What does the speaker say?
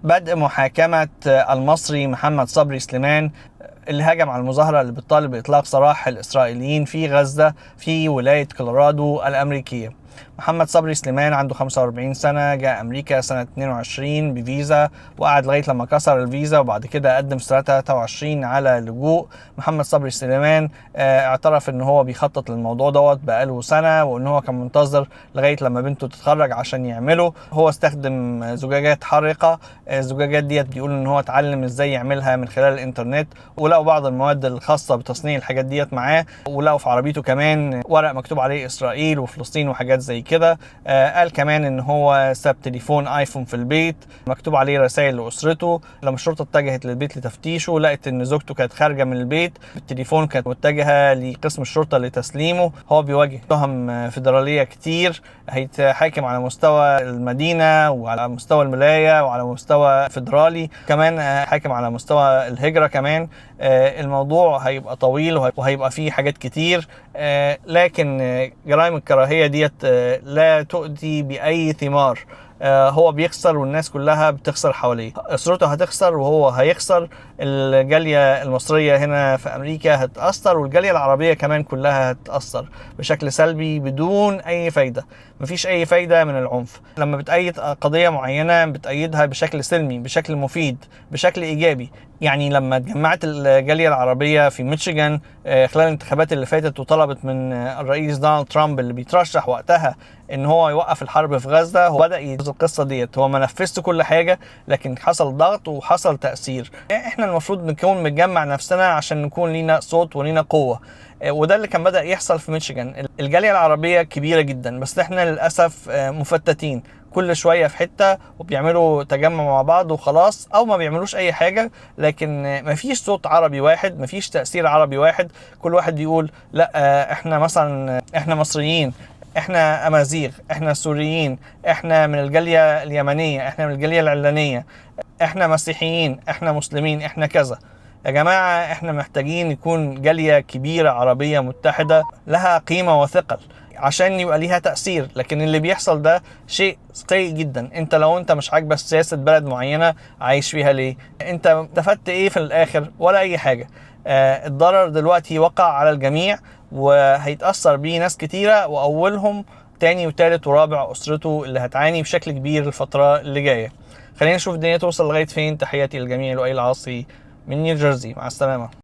بدء محاكمة المصري محمد صبري سليمان اللي هاجم على المظاهرة اللي بتطالب بإطلاق سراح الإسرائيليين في غزة في ولاية كولورادو الأمريكية. محمد صبري سليمان عنده 45 سنة، جاء أمريكا سنة 22 بفيزا وقعد لغاية لما كسر الفيزا، وبعد كده قدم سنة 23 على لجوء. محمد صبري سليمان اعترف ان هو بيخطط للموضوع دوت بقاله سنة، وان هو كان منتظر لغاية لما بنته تتخرج عشان يعمله. هو استخدم زجاجات حارقة، الزجاجات ديت بيقول ان هو اتعلم ازاي يعملها من خلال الانترنت، ولقوا بعض المواد الخاصة بتصنيع الحاجات ديت معاه، ولقوا في عربيته كمان ورق مكتوب عليه إسرائيل وفلسطين وحاجات زي كده. قال كمان ان هو ساب تليفون ايفون في البيت مكتوب عليه رسائل لأسرته. لما الشرطة اتجهت للبيت لتفتيشه لقت ان زوجته كانت خارجة من البيت بالتليفون، كانت متجهة لقسم الشرطة لتسليمه. هو بيواجه تهم فيدرالية كتير، هيتحاكم على مستوى المدينة وعلى مستوى الملاية وعلى مستوى فيدرالي كمان، حاكم على مستوى الهجرة كمان. الموضوع هيبقى طويل وهيبقى فيه حاجات كتير، لكن جرائم الكراهية ديت لا تؤتي بأي ثمار. هو بيخسر والناس كلها بتخسر حواليه، أسرته هتخسر وهو هيخسر، الجالية المصرية هنا في أمريكا هتأثر، والجالية العربية كمان كلها هتأثر بشكل سلبي بدون أي فايدة. مفيش أي فايدة من العنف. لما بتأيد قضية معينة بتأيدها بشكل سلمي، بشكل مفيد، بشكل إيجابي. يعني لما اتجمعت الجالية العربية في ميشيغان خلال الانتخابات اللي فاتت وطلبت من الرئيس دونالد ترامب اللي بيترشح وقتها ان هو يوقف الحرب في غزة، هو بدأ ينفذ القصة ديت. هو ما نفذش كل حاجة لكن حصل ضغط وحصل تأثير. احنا المفروض نكون متجمع نفسنا عشان نكون لينا صوت ولينا قوة، وده اللي كان بدأ يحصل في ميشيغان. الجالية العربية كبيرة جدا بس احنا للأسف مفتتين، كل شوية في حتة وبيعملوا تجمع مع بعض وخلاص، او ما بيعملوش اي حاجة. لكن مفيش صوت عربي واحد، مفيش تأثير عربي واحد. كل واحد يقول لا احنا مثلا احنا مصريين، احنا امازيغ، احنا سوريين، احنا من الجالية اليمنية، احنا من الجالية العلانية، احنا مسيحيين، احنا مسلمين، احنا كذا. يا جماعة احنا محتاجين يكون جالية كبيرة عربية متحدة لها قيمة وثقل عشان يبقى ليها تأثير. لكن اللي بيحصل ده شيء سيء جدا. انت لو انت مش عاجبك سياسة بلد معينة عايش فيها ليه؟ انت استفدت ايه في الاخر؟ ولا اي حاجة. الضرر دلوقتي وقع على الجميع وهيتأثر بيه ناس كتيرة، واولهم تاني وتالت ورابع أسرته اللي هتعاني بشكل كبير الفترة اللي جاية. خلينا نشوف الدنيا توصل لغاية فين. تحياتي للجميع، لؤي العاصي من نيوجيرسي، مع السلامة.